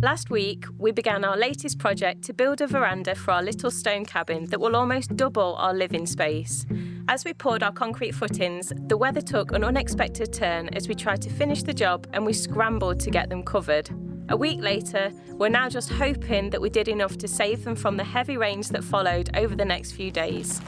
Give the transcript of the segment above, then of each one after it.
Last week, we began our latest project to build a veranda for our little stone cabin that will almost double our living space. As we poured our concrete footings, the weather took an unexpected turn as we tried to finish the job and we scrambled to get them covered. A week later, we're now just hoping that we did enough to save them from the heavy rains that followed over the next few days.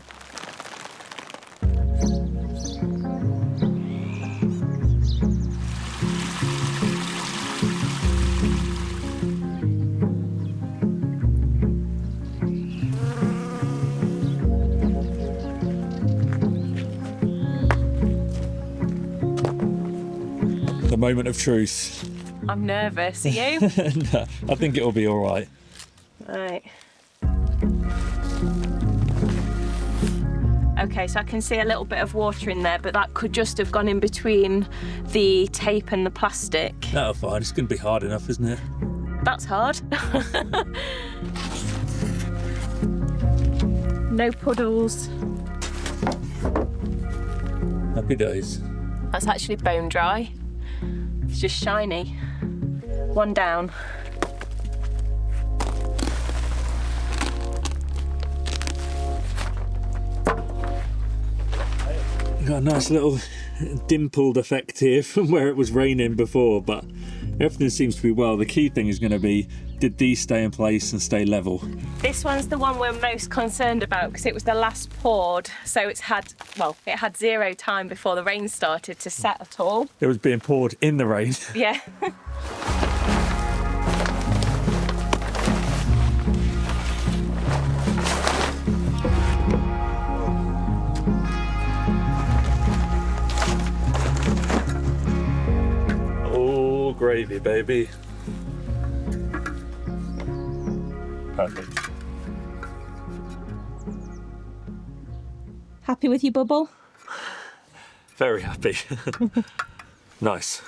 The moment of truth. I'm nervous, are you? No, I think it'll be all right. Right. Okay, so I can see a little bit of water in there, but that could just have gone in between the tape and the plastic. That'll fine. It's going to be hard enough, isn't it? That's hard. No puddles. Happy days. That's actually bone dry. It's just shiny. One down. Got a nice little dimpled effect here from where it was raining before, but everything seems to be well. The key thing is going to be, did these stay in place and stay level? This one's the one we're most concerned about because it was the last poured, so it had zero time before the rain started to set at all. It was being poured in the rain. Yeah. Oh, gravy, baby. Perfect. Happy with your bubble? Very happy. Nice.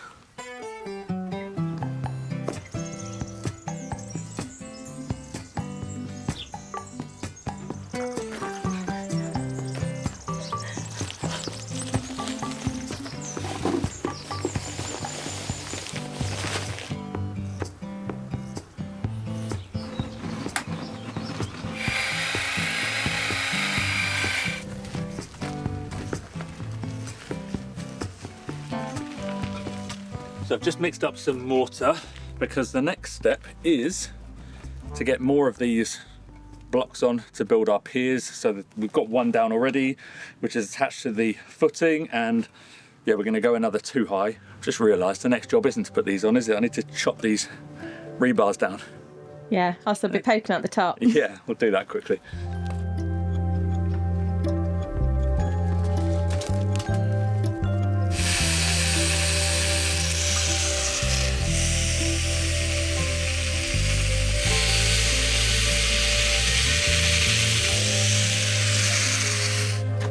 So I've just mixed up some mortar because the next step is to get more of these blocks on to build our piers. So that we've got one down already, which is attached to the footing, and yeah, we're going to go another 2 high. Just realised the next job isn't to put these on, is it? I need to chop these rebars down. Yeah, I'll still be poking at the top. Yeah, we'll do that quickly.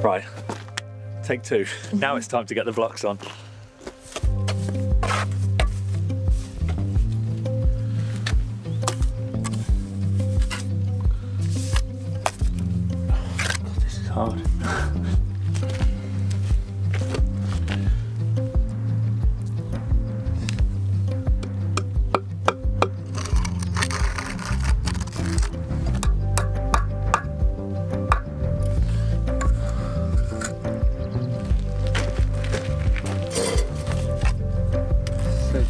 Right, take 2. Now it's time to get the blocks on. God, this is hard.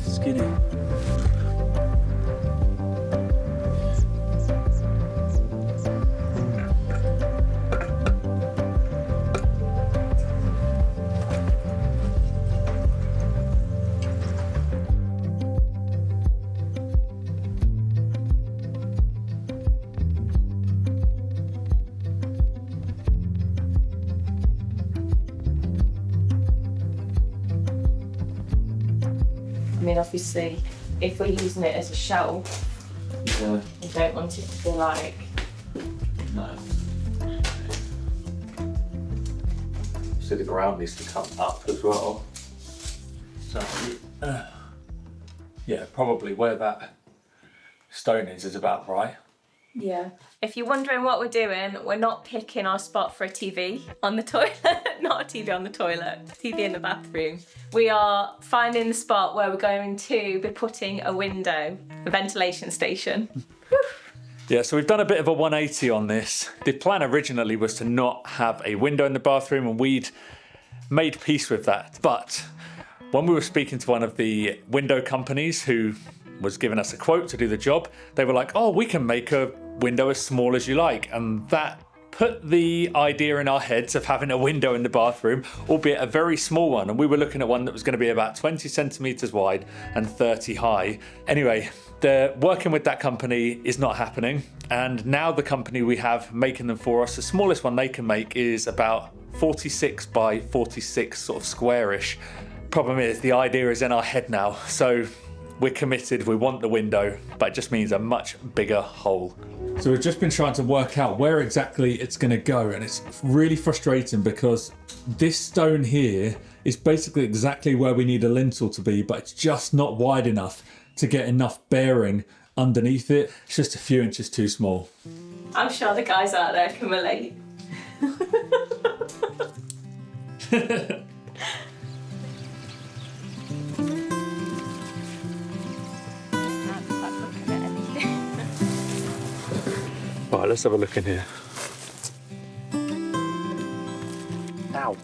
Skinny. I mean, obviously, if we're using it as a shelf, Yeah. we don't want it to be like... No. So the ground needs to come up as well. So, yeah, probably where that stone is about right. Yeah. If you're wondering what we're doing, we're not picking our spot for a TV on the toilet. Not a TV on the toilet, TV in the bathroom. We are finding the spot where we're going to be putting a window, a ventilation station. Yeah, so we've done a bit of a 180 on this. The plan originally was to not have a window in the bathroom, and we'd made peace with that. But when we were speaking to one of the window companies who was giving us a quote to do the job, they were like, oh, we can make a window as small as you like. And that put the idea in our heads of having a window in the bathroom, albeit a very small one. And we were looking at one that was going to be about 20 centimetres wide and 30 high. Anyway, the working with that company is not happening. And now the company we have making them for us, the smallest one they can make is about 46 by 46 sort of squarish. Problem is, the idea is in our head now. So we're committed, we want the window, but it just means a much bigger hole. So we've just been trying to work out where exactly it's going to go, and it's really frustrating because this stone here is basically exactly where we need a lintel to be, but it's just not wide enough to get enough bearing underneath it. It's just a few inches too small. I'm sure the guys out there can relate. Right, let's have a look in here. Ow.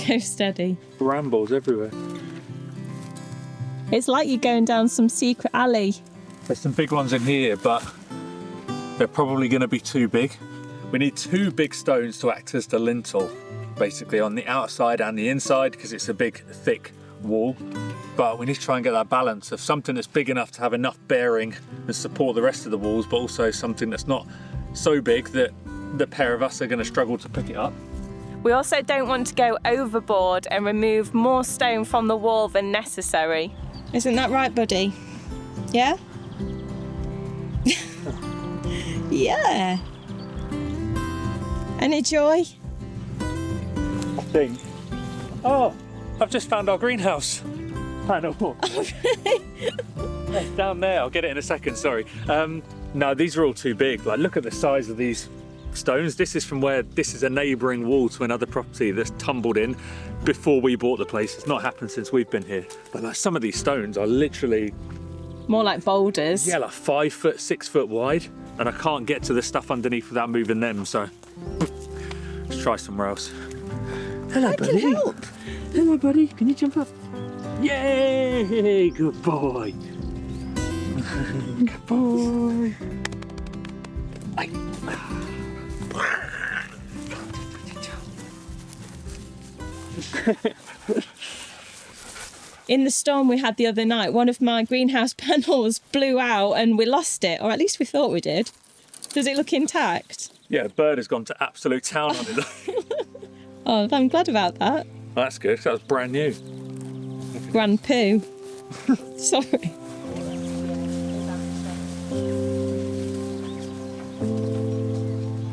Go steady. Brambles everywhere. It's like you're going down some secret alley. There's some big ones in here, but they're probably going to be too big. We need two big stones to act as the lintel, basically on the outside and the inside, because it's a big, thick wall. But we need to try and get that balance of something that's big enough to have enough bearing and support the rest of the walls, but also something that's not so big that the pair of us are going to struggle to pick it up. We also don't want to go overboard and remove more stone from the wall than necessary. Isn't that right, buddy? Yeah? Yeah. Any joy? I think. Oh, I've just found our greenhouse panel. Down there, I'll get it in a second, sorry. No, these are all too big. Like, look at the size of these stones. This is from where this is a neighbouring wall to another property that's tumbled in before we bought the place. It's not happened since we've been here. But like, some of these stones are literally more like boulders. Yeah, like 5 foot, 6 foot wide, and I can't get to the stuff underneath without moving them. So let's try somewhere else. Hello, buddy. I can help. Hello, buddy. Can you jump up? Yay! Good boy. Good boy. In the storm we had the other night, one of my greenhouse panels blew out and we lost it, or at least we thought we did. Does it look intact? Yeah, a bird has gone to absolute town on it. Oh, I'm glad about that. Well, that's good, 'cause that was brand new. Grand poo. Sorry.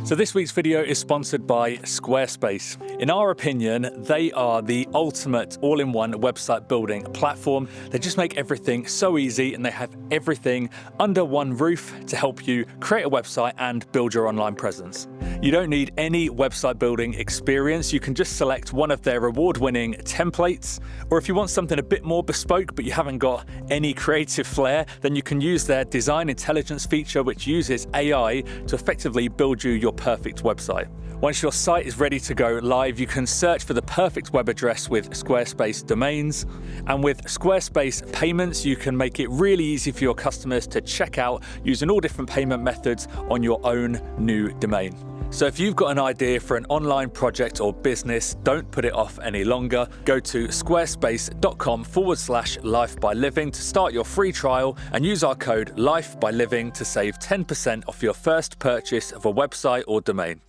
So this week's video is sponsored by Squarespace. In our opinion, they are the ultimate all-in-one website building platform. They just make everything so easy, and they have everything under one roof to help you create a website and build your online presence. You don't need any website building experience. You can just select one of their award-winning templates, or if you want something a bit more bespoke but you haven't got any creative flair, then you can use their design intelligence feature, which uses AI to effectively build you your perfect website. Once your site is ready to go live, you can search for the perfect web address with Squarespace domains. And with Squarespace payments, you can make it really easy for your customers to check out using all different payment methods on your own new domain. So if you've got an idea for an online project or business, don't put it off any longer. Go to squarespace.com/lifebyliving to start your free trial and use our code LIFEBYLIVING to save 10% off your first purchase of a website or domain.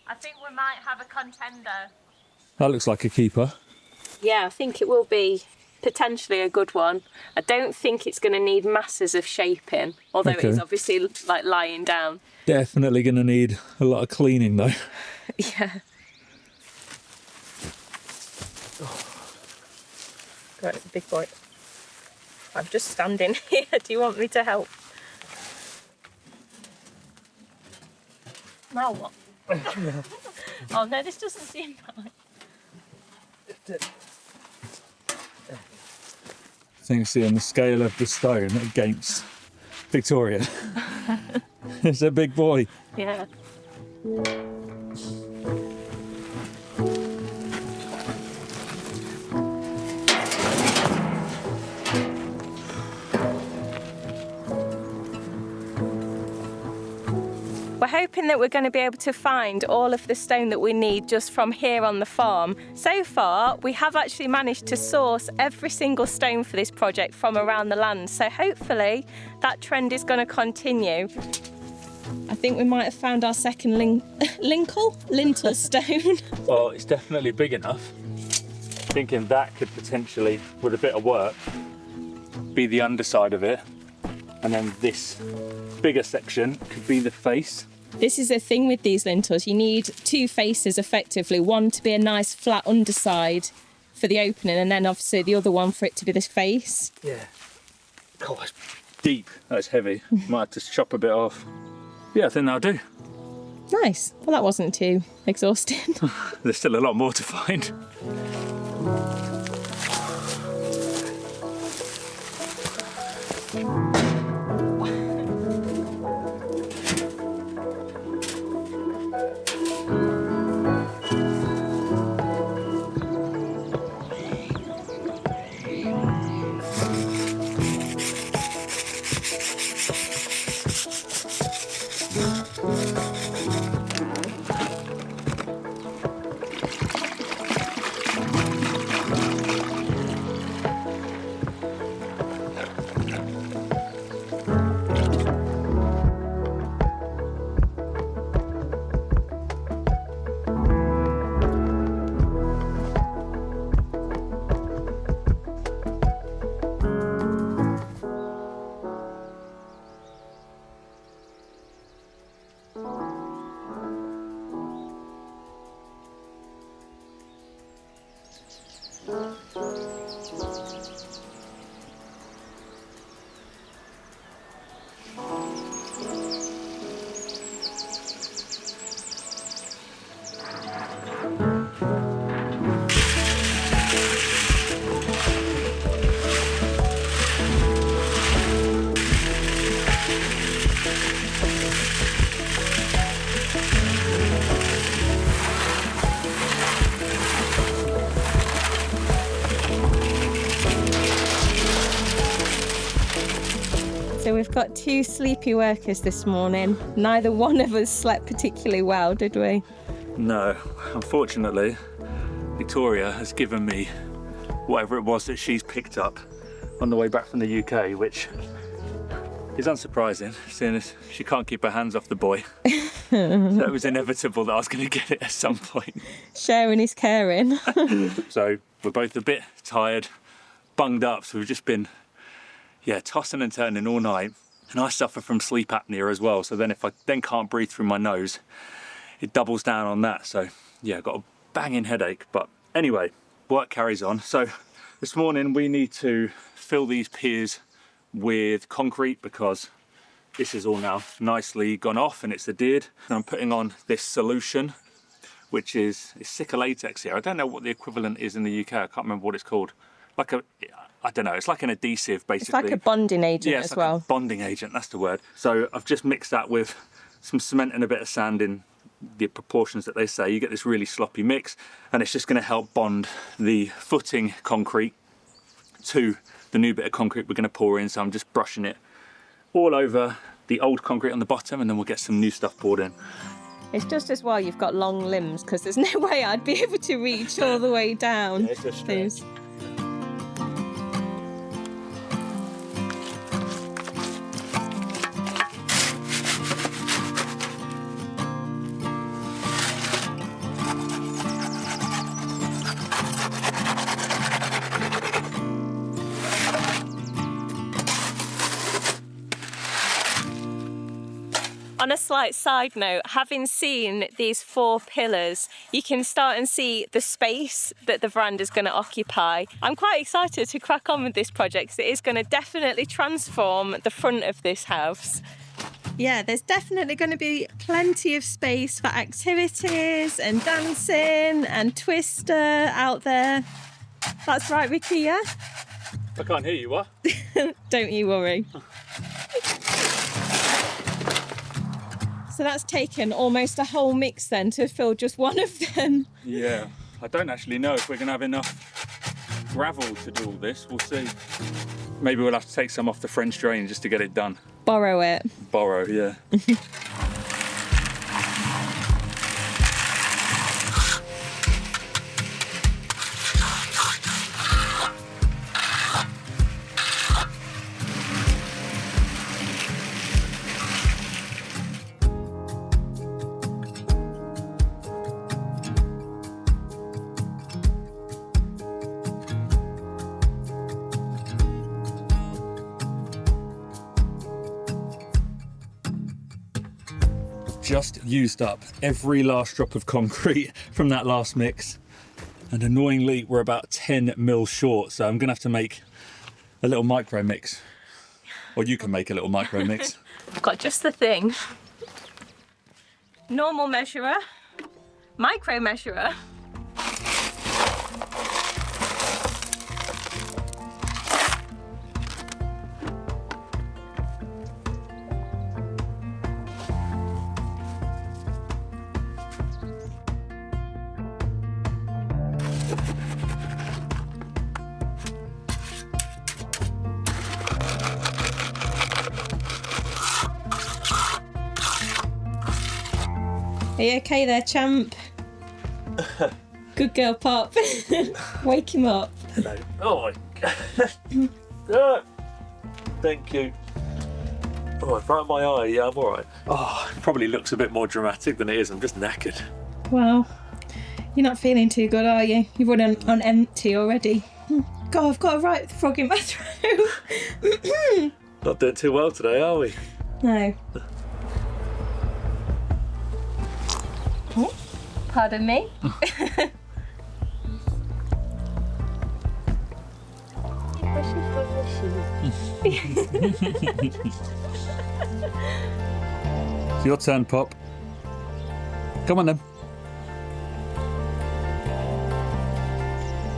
I think we might have a contender. That looks like a keeper. Yeah, I think it will be potentially a good one. I don't think it's going to need masses of shaping, although Okay. it is obviously like lying down. Definitely going to need a lot of cleaning though. Yeah. Oh. God, it's a big boy. I'm just standing here. Do you want me to help? Now what? Oh no, this doesn't seem right. So you can see on the scale of the stone against Victoria. It's a big boy. Yeah. We're hoping that we're going to be able to find all of the stone that we need just from here on the farm. So far, we have actually managed to source every single stone for this project from around the land. So hopefully that trend is going to continue. I think we might have found our second lintel stone. Well, it's definitely big enough. Thinking that could potentially, with a bit of work, be the underside of it. And then this bigger section could be the face. This is the thing with these lintels. You need two faces effectively. One to be a nice flat underside for the opening, and then obviously the other one for it to be this face. Yeah. God, it's deep. That's heavy. Might have to chop a bit off. Yeah, I think that'll do. Nice. Well, that wasn't too exhausting. There's still a lot more to find. So we've got two sleepy workers this morning. Neither one of us slept particularly well, did we? No, unfortunately, Victoria has given me whatever it was that she's picked up on the way back from the UK, which is unsurprising, seeing as she can't keep her hands off the boy. So it was inevitable that I was going to get it at some point. Sharing is caring. So we're both a bit tired, bunged up, so we've just been tossing and turning all night. And I suffer from sleep apnea as well, so then if I then can't breathe through my nose, it doubles down on that. So yeah, I've got a banging headache. But anyway, work carries on. So this morning we need to fill these piers with concrete because this is all now nicely gone off and it's adhered. And I'm putting on this solution, which is sicker latex here. I don't know what the equivalent is in the UK. I can't remember what it's called. I don't know, it's like an adhesive basically. It's like a bonding agent as like well. A bonding agent, that's the word. So I've just mixed that with some cement and a bit of sand in the proportions that they say. You get this really sloppy mix, and it's just going to help bond the footing concrete to the new bit of concrete we're going to pour in. So I'm just brushing it all over the old concrete on the bottom, and then we'll get some new stuff poured in. It's just as well you've got long limbs, because there's no way I'd be able to reach all the way down. Yeah, it's a stretch. On a slight side note, having seen these 4 pillars, you can start and see the space that the veranda's going to occupy. I'm quite excited to crack on with this project because it is going to definitely transform the front of this house. Yeah, there's definitely going to be plenty of space for activities and dancing and Twister out there. That's right, Ricky, yeah? I can't hear you, what? Don't you worry. So that's taken almost a whole mix then to fill just one of them. Yeah, I don't actually know if we're going to have enough gravel to do all this. We'll see. Maybe we'll have to take some off the French drain just to get it done. Borrow it. Borrow, yeah. Just used up every last drop of concrete from that last mix, and annoyingly we're about 10 mil short, so I'm gonna have to make a little micro mix, or you can make a little micro mix. I've got just the thing. Normal measurer, micro measurer. Are you okay there, champ? Good girl, Pop. Wake him up. Hello. Oh my God. Thank you. Oh, right in my eye. Yeah, I'm all right. Oh, it probably looks a bit more dramatic than it is. I'm just knackered. Well, you're not feeling too good, are you? You've run on empty already. God, I've got to write the frog in my throat. Not doing too well today, are we? No. Oh, pardon me. It's your turn, Pop. Come on then.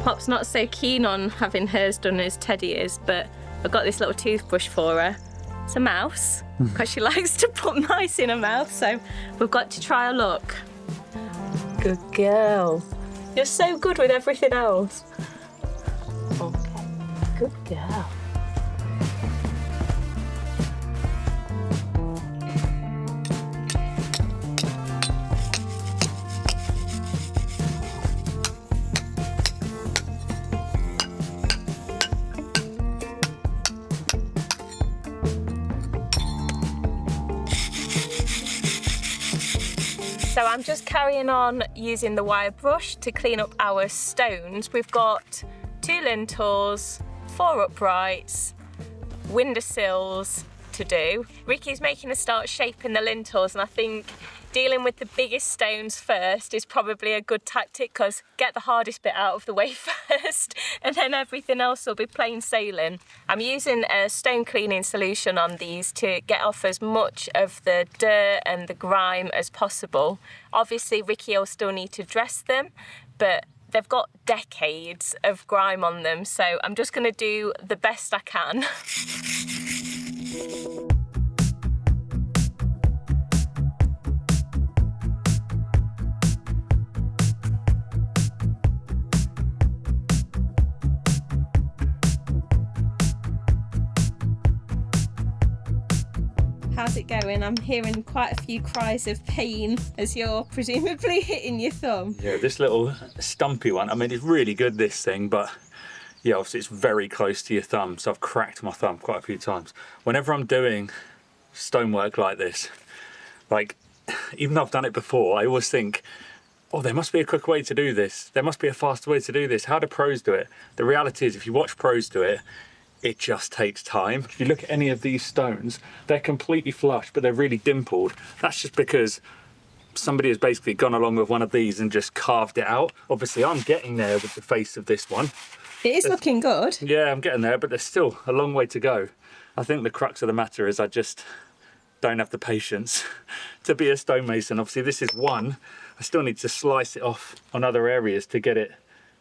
Pop's not so keen on having hers done as Teddy is, but I've got this little toothbrush for her. It's a mouse, because she likes to put mice in her mouth, so we've got to try a look. Good girl. You're so good with everything else. Okay, good girl. So I'm just carrying on using the wire brush to clean up our stones. We've got 2 lintels, 4 uprights, windowsills to do. Ricky's making a start shaping the lintels, and I think dealing with the biggest stones first is probably a good tactic, because get the hardest bit out of the way first and then everything else will be plain sailing. I'm using a stone cleaning solution on these to get off as much of the dirt and the grime as possible. Obviously Ricky will still need to dress them, but they've got decades of grime on them, so I'm just going to do the best I can. How's it going? I'm hearing quite a few cries of pain as you're presumably hitting your thumb. Yeah, this little stumpy one, I mean, it's really good, this thing, but yeah, obviously it's very close to your thumb, so I've cracked my thumb quite a few times. Whenever I'm doing stonework like this, like, even though I've done it before, I always think, oh, there must be a quick way to do this. There must be a faster way to do this. How do pros do it? The reality is, if you watch pros do it, it just takes time. If you look at any of these stones, they're completely flush, but they're really dimpled. That's just because somebody has basically gone along with one of these and just carved it out. Obviously, I'm getting there with the face of this one. It is looking good. Yeah, I'm getting there, but there's still a long way to go. I think the crux of the matter is I just don't have the patience to be a stonemason. Obviously, this is one. I still need to slice it off on other areas to get it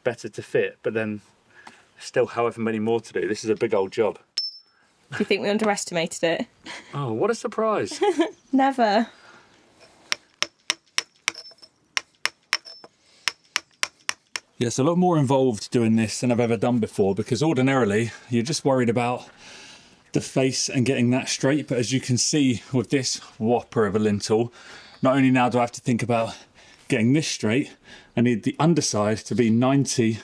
better to fit, but then still however many more to do. This is a big old job. Do you think we underestimated it? Oh, what a surprise. Never. Yeah, it's a lot more involved doing this than I've ever done before, because ordinarily you're just worried about the face and getting that straight. But as you can see with this whopper of a lintel, not only now do I have to think about getting this straight, I need the underside to be 90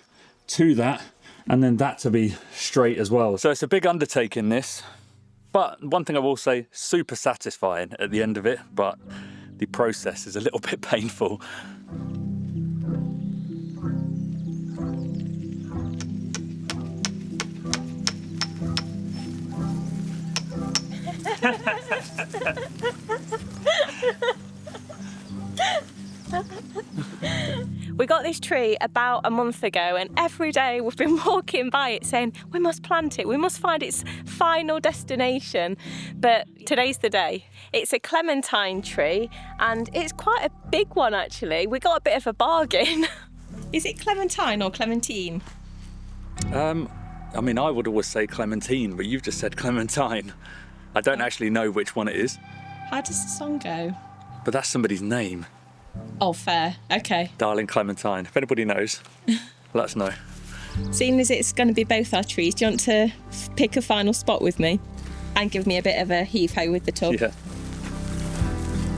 to that, and then that to be straight as well. So it's a big undertaking, this. But one thing I will say, super satisfying at the end of it, but the process is a little bit painful. We got this tree about a month ago, and every day we've been walking by it saying, we must plant it, we must find its final destination. But today's the day. It's a clementine tree, and it's quite a big one actually. We got a bit of a bargain. Is it clementine or clementine? I mean, I would always say clementine, but you've just said clementine. I don't actually know which one it is. How does the song go? But that's somebody's name. Oh, fair. Okay. Darling Clementine. If anybody knows, let us know. Seeing as it's going to be both our trees, do you want to pick a final spot with me and give me a bit of a heave-ho with the tub? Yeah.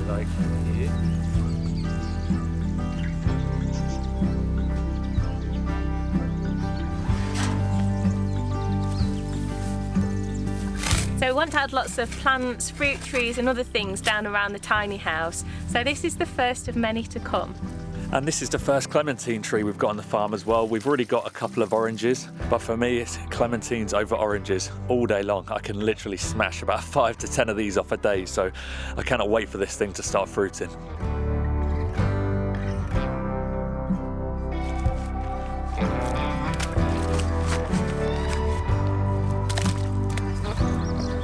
Like here. So we want to add lots of plants, fruit trees and other things down around the tiny house. So this is the first of many to come. And this is the first clementine tree we've got on the farm as well. We've already got a couple of oranges, but for me it's clementines over oranges all day long. I can literally smash about 5 to 10 of these off a day, so I cannot wait for this thing to start fruiting.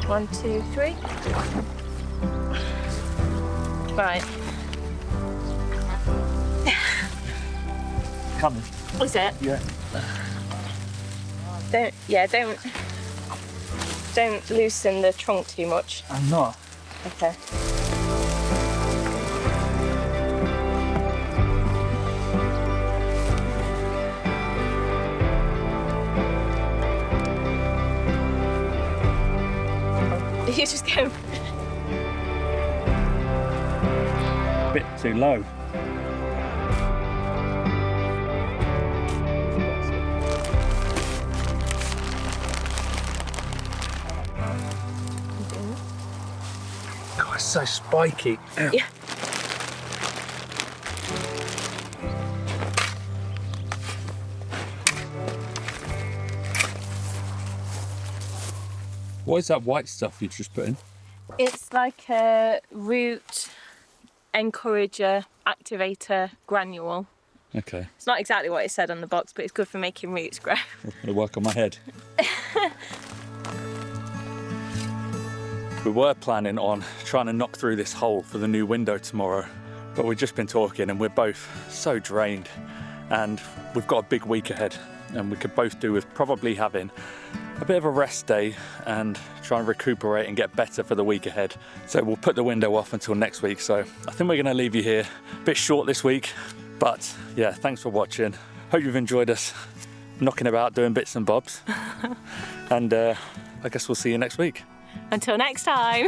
One, two, three. Right. Coming. Is it? Yeah. Don't loosen the trunk too much. I'm not. Okay. You just go. Bit too low. God, it's so spiky. Ow. Yeah. What is that white stuff you just put in? It's like a root encourager activator granule. Okay, It's not exactly what it said on the box, but it's good for making roots grow. it'll work on my head. We were planning on trying to knock through this hole for the new window tomorrow, but we've just been talking and we're both so drained, and we've got a big week ahead, and we could both do with probably having a bit of a rest day and try and recuperate and get better for the week ahead. So we'll put the window off until next week. So I think we're going to leave you here. A bit short this week, but yeah, thanks for watching. Hope you've enjoyed us knocking about, doing bits and bobs. And I guess we'll see you next week. Until next time.